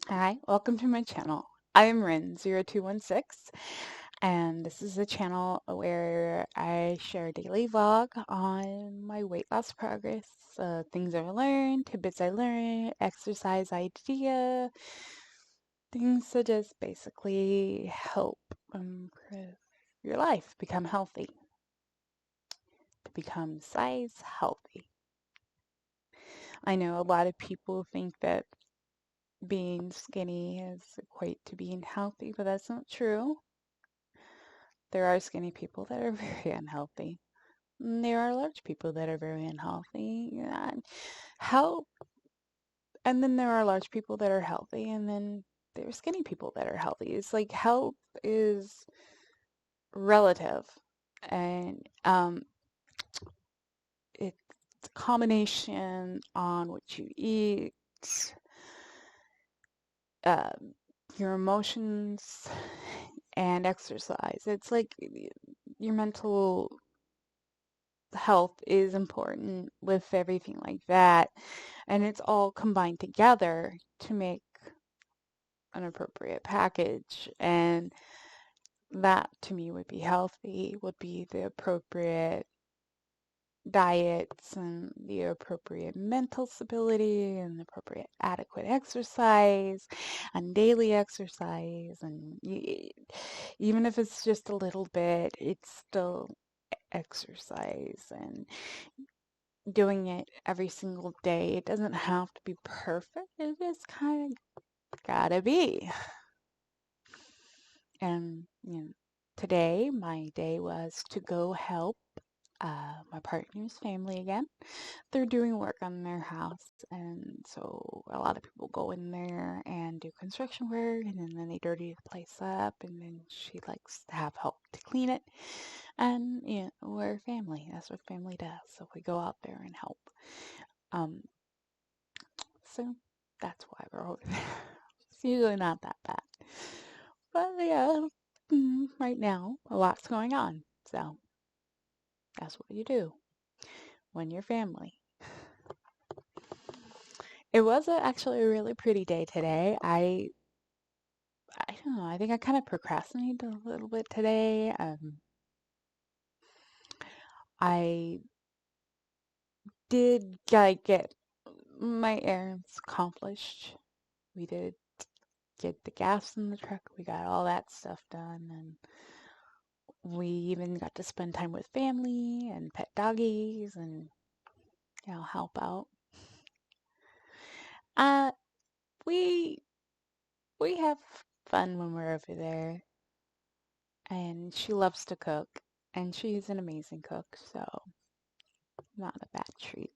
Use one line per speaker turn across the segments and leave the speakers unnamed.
Hi, welcome to my channel. I am Rin0216, and this is a channel where I share a daily vlog on my weight loss progress, things I've learned, tidbits I learned, exercise idea, things that just basically help improve your life, become healthy, to become size healthy. I know a lot of people think that being skinny is equate to being healthy, but that's not true. There are skinny people that are very unhealthy. And there are large people that are very unhealthy. Help, and then there are large people that are healthy, and then there are skinny people that are healthy. It's like health is relative, and it's a combination on what you eat, um, your emotions, and exercise. It's like your mental health is important with everything like that. And it's all combined together to make an appropriate package. And that to me would be healthy, would be the appropriate diets and the appropriate mental stability and the appropriate adequate exercise and daily exercise. And even if it's just a little bit, it's still exercise. And doing it every single day. It doesn't have to be perfect. It just kind of gotta be. And today my day was to go help my partner's family again. They're doing work on their house, and so a lot of people go in there and do construction work, and then they dirty the place up, and then she likes to have help to clean it. And we're family. That's what family does. So we go out there and help. Um, So that's why we're over there. It's usually not that bad. But yeah, right now, a lot's going on. So that's what you do when you're family. It was actually a really pretty day today. I don't know, I think I kind of procrastinated a little bit today. I did get my errands accomplished. We did get the gas in the truck. We got all that stuff done, and we even got to spend time with family and pet doggies and help out. Uh, we we have fun when we're over there, and she loves to cook, and she's an amazing cook, so not a bad treat.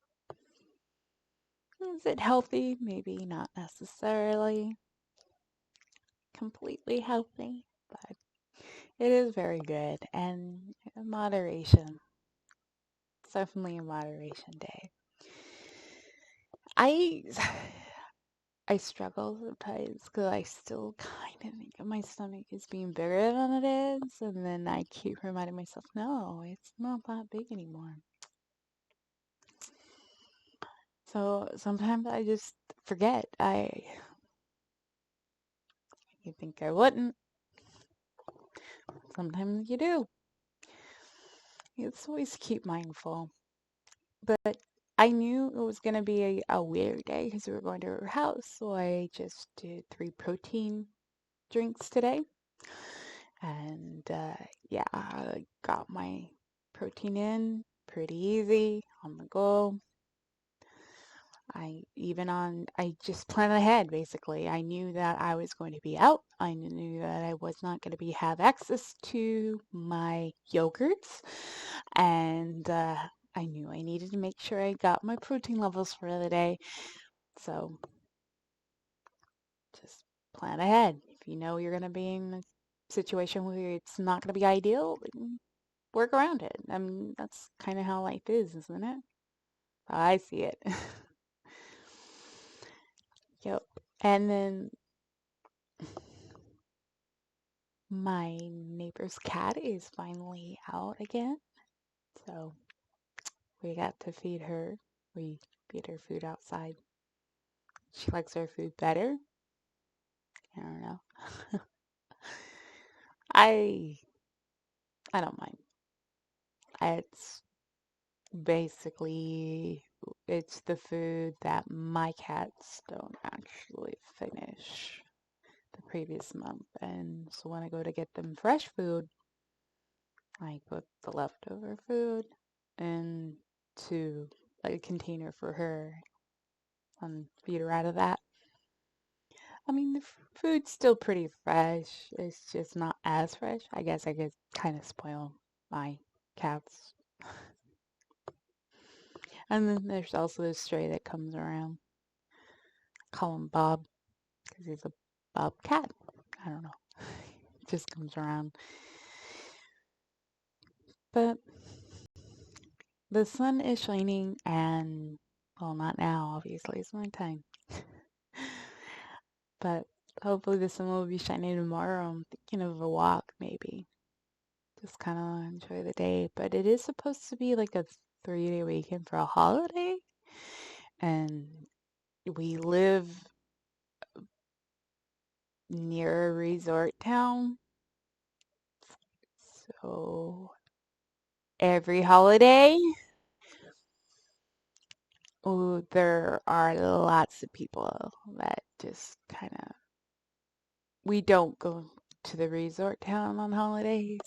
Is it healthy? Maybe not necessarily completely healthy, but it is very good and in moderation. It's definitely a moderation day. I I struggle sometimes because I still kind of think of my stomach as being bigger than it is, and then I keep reminding myself, no, it's not that big anymore. So sometimes I just forget. You think I wouldn't. Sometimes you do. It's always keep mindful. But I knew it was gonna be a weird day because we were going to her house, so I just did 3 protein drinks today. And yeah, I got my protein in pretty easy on the go. I just planned ahead basically. I knew that I was going to be out. I knew that I was not going to have access to my yogurts. And I knew I needed to make sure I got my protein levels for the day. So just plan ahead. If you know you're going to be in a situation where it's not going to be ideal, work around it. I mean, that's kind of how life is, isn't it? I see it. Yep. And then my neighbor's cat is finally out again. So we got to feed her. We feed her food outside. She likes our food better. I don't know. I I don't mind. It's basically it's the food that my cats don't actually finish the previous month. And so when I go to get them fresh food, I put the leftover food into like a container for her and feed her out of that. I mean, the food's still pretty fresh. It's just not as fresh. I guess I could kind of spoil my cats. And then there's also this stray that comes around. Call him Bob because he's a Bob cat. I don't know. Just comes around. But the sun is shining and, well, not now, obviously. It's my time. But hopefully the sun will be shining tomorrow. I'm thinking of a walk maybe. Just kind of enjoy the day. But it is supposed to be like a 3-day weekend for a holiday. And we live near a resort town. So every holiday, oh, there are lots of people that just kind of, we don't go to the resort town on holidays,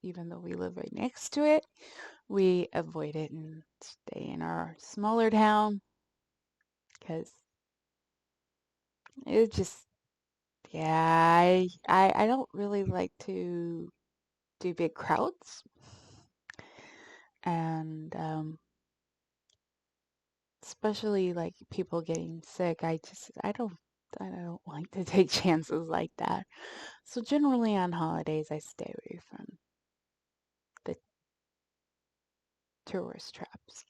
even though we live right next to it. We avoid it and stay in our smaller town because it just, yeah, I don't really like to do big crowds. And especially like people getting sick, I don't like to take chances like that. So generally on holidays, I stay away from the tourist traps.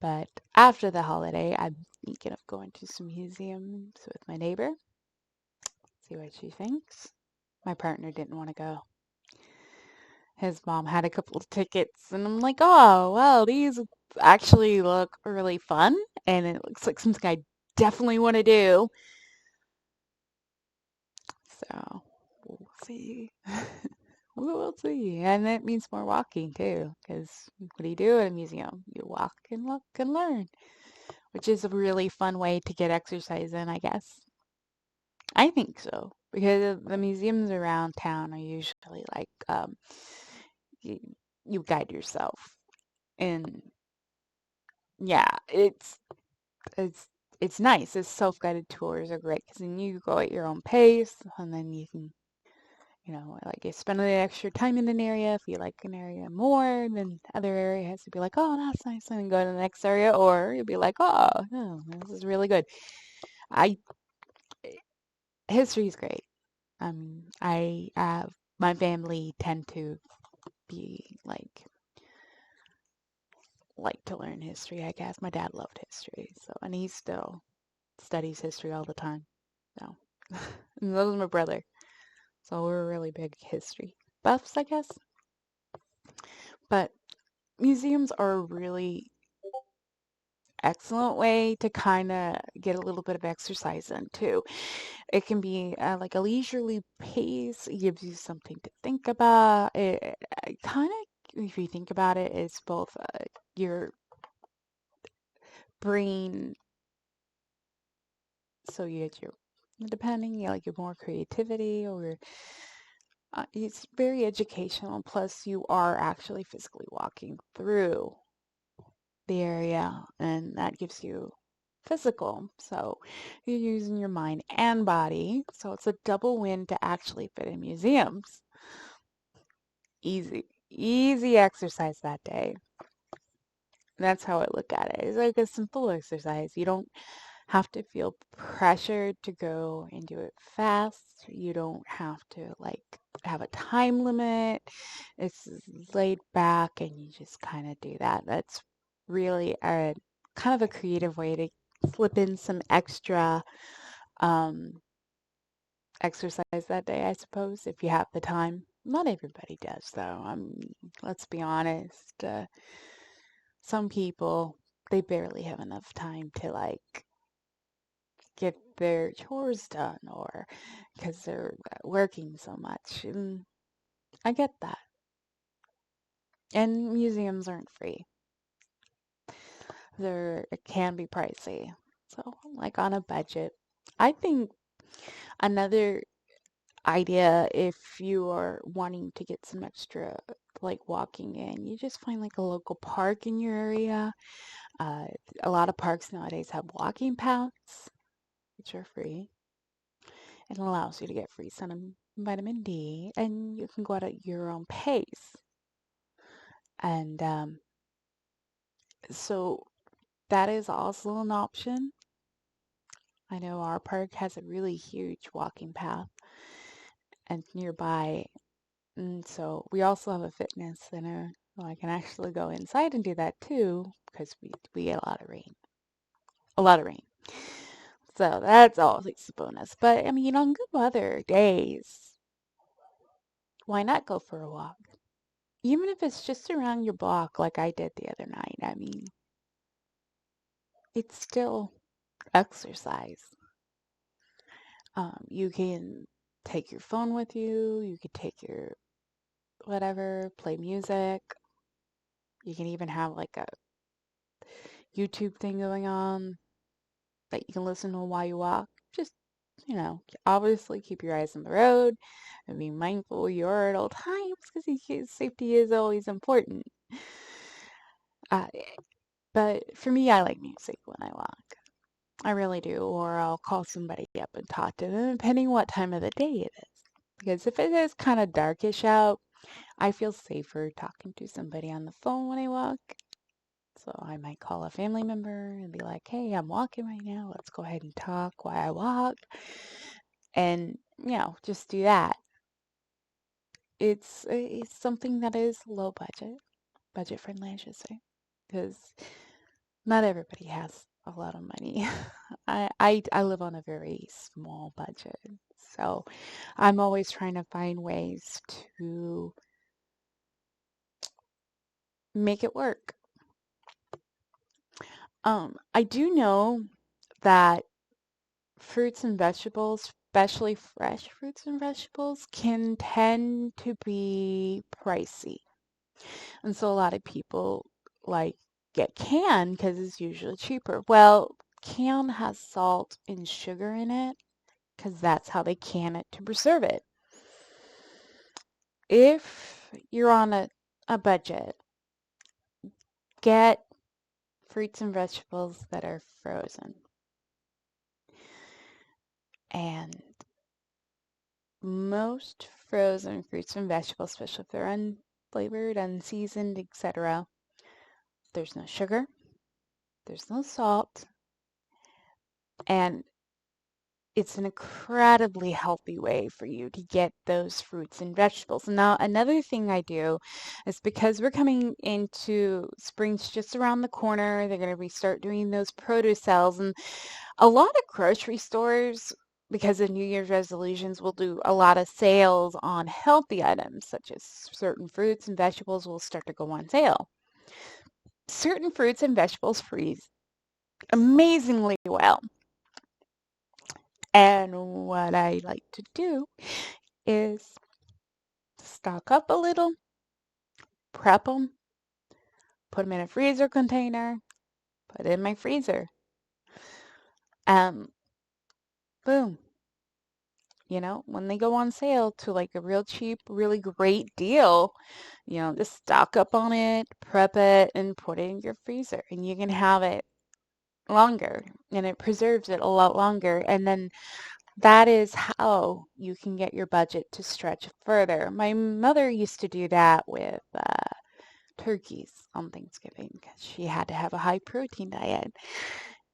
But after the holiday, I'm thinking of going to some museums with my neighbor, see what she thinks. My partner didn't want to go. His mom had a couple of tickets, and I'm like, oh, well, these actually look really fun, and it looks like something I definitely want to do. So we'll see. We will see. And that means more walking too, because what do you do at a museum? You walk and look and learn, which is a really fun way to get exercise in, I guess. I think so, because the museums around town are usually like you, you guide yourself. And yeah, it's it's nice. It's self-guided tours are great because then you go at your own pace, and then you can, like you spend the extra time in an area. If you like an area more than other areas, you'd be like, oh, that's nice, and then go to the next area, or you'll be like, oh, no, this is really good. I History is great. I have my family tend to be like to learn history, I guess. My dad loved history, so and he still studies history all the time. So and that was my brother. So we're really big history buffs, I guess. But museums are a really excellent way to kind of get a little bit of exercise in too. It can be like a leisurely pace. It gives you something to think about. It kind of, if you think about it, it's both your brain, so you get your, depending, like your more creativity or it's very educational. Plus, you are actually physically walking through the area, and that gives you physical. So you're using your mind and body. So it's a double win to actually fit in museums. Easy, easy exercise that day. That's how I look at it. It's like a simple exercise. You don't have to feel pressured to go and do it fast. You don't have to like have a time limit. It's laid back and you just kind of do that. That's really a kind of a creative way to slip in some extra um, exercise that day, I suppose, if you have the time. Not everybody does, though. Let's be honest. Some people, they barely have enough time to like get their chores done or because they're working so much. And I get that. And museums aren't free. It can be pricey. So, like on a budget. I think another idea if you are wanting to get some extra like walking in, you just find like a local park in your area. Uh, a lot of parks nowadays have walking paths, which are free. It allows you to get free sun and vitamin D, and you can go out at your own pace. And so that is also an option. I know our park has a really huge walking path and nearby. And so we also have a fitness center. Well, I can actually go inside and do that too because we get a lot of rain. A lot of rain. So that's always a bonus. But I mean, on good weather days, why not go for a walk? Even if it's just around your block like I did the other night. I mean, it's still exercise. You can take your phone with you. You could take your whatever, play music. You can even have like a YouTube thing going on that you can listen to while you walk. Just, obviously keep your eyes on the road and be mindful you are at all times because safety is always important. Uh, but for me, I like music when I walk. I really do. Or I'll call somebody up and talk to them, depending what time of the day it is. Because if it is kind of darkish out, I feel safer talking to somebody on the phone when I walk. So I might call a family member and be like, hey, I'm walking right now. Let's go ahead and talk while I walk. And, just do that. It's something that is low budget friendly, I should say, because not everybody has a lot of money. I live on a very small budget, so I'm always trying to find ways to make it work. I do know that fruits and vegetables, especially fresh fruits and vegetables, can tend to be pricey. And so a lot of people like get canned because it's usually cheaper. Well, can has salt and sugar in it because that's how they can it to preserve it. If you're on a budget, get fruits and vegetables that are frozen. And most frozen fruits and vegetables, especially if they're unflavored, unseasoned, etc., there's no sugar, there's no salt, and it's an incredibly healthy way for you to get those fruits and vegetables. Now, another thing I do is because we're coming into spring's just around the corner, they're going to start doing those produce sales, and a lot of grocery stores, because of New Year's resolutions, will do a lot of sales on healthy items, such as certain fruits and vegetables will start to go on sale. Certain fruits and vegetables freeze amazingly well. And what I like to do is stock up a little, prep them, put them in a freezer container, put it in my freezer. Um, Boom. When they go on sale to like a real cheap, really great deal, just stock up on it, prep it, and put it in your freezer. And you can have it longer and it preserves it a lot longer. And then that is how you can get your budget to stretch further. My mother used to do that with turkeys on Thanksgiving because she had to have a high protein diet.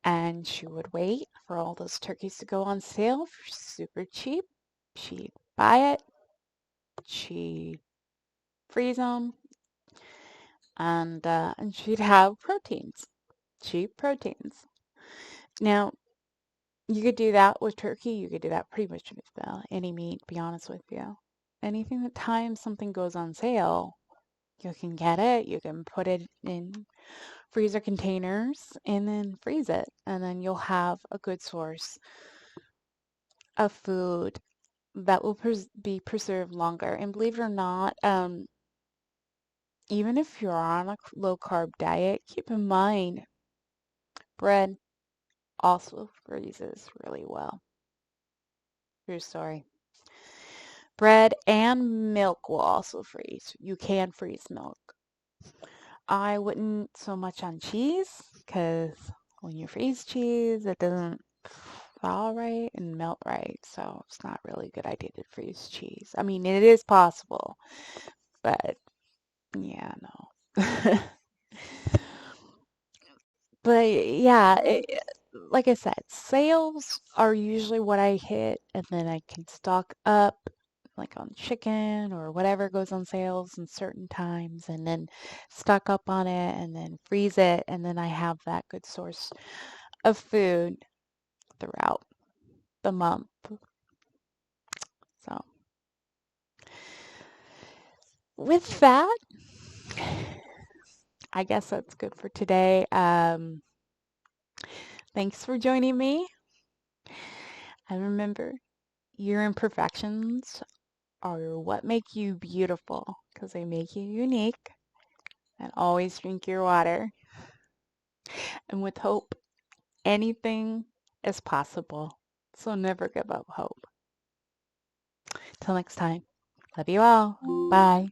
And she would wait for all those turkeys to go on sale for super cheap. She'd buy it, she'd freeze them, and she'd have proteins, cheap proteins. Now, you could do that with turkey. You could do that pretty much with any meat, to be honest with you. Anything that time something goes on sale, You can get it, you can put it in freezer containers and then freeze it, and then you'll have a good source of food that will be preserved longer. And believe it or not, even if you're on a low carb diet, keep in mind bread also freezes really well. True story. Bread and milk will also freeze. You can freeze milk. I wouldn't so much on cheese because when you freeze cheese, it doesn't thaw right and melt right. So it's not really a good idea to freeze cheese. I mean, it is possible, but yeah, no. But yeah, like I said, sales are usually what I hit, and then I can stock up, like on chicken or whatever goes on sales in certain times, and then stock up on it, and then freeze it, and then I have that good source of food throughout the month. So, with that, I guess that's good for today. Thanks for joining me. And remember, your imperfections are what make you beautiful because they make you unique. And always drink your water. And with hope, anything is possible. So never give up hope. Till next time, love you all. Bye.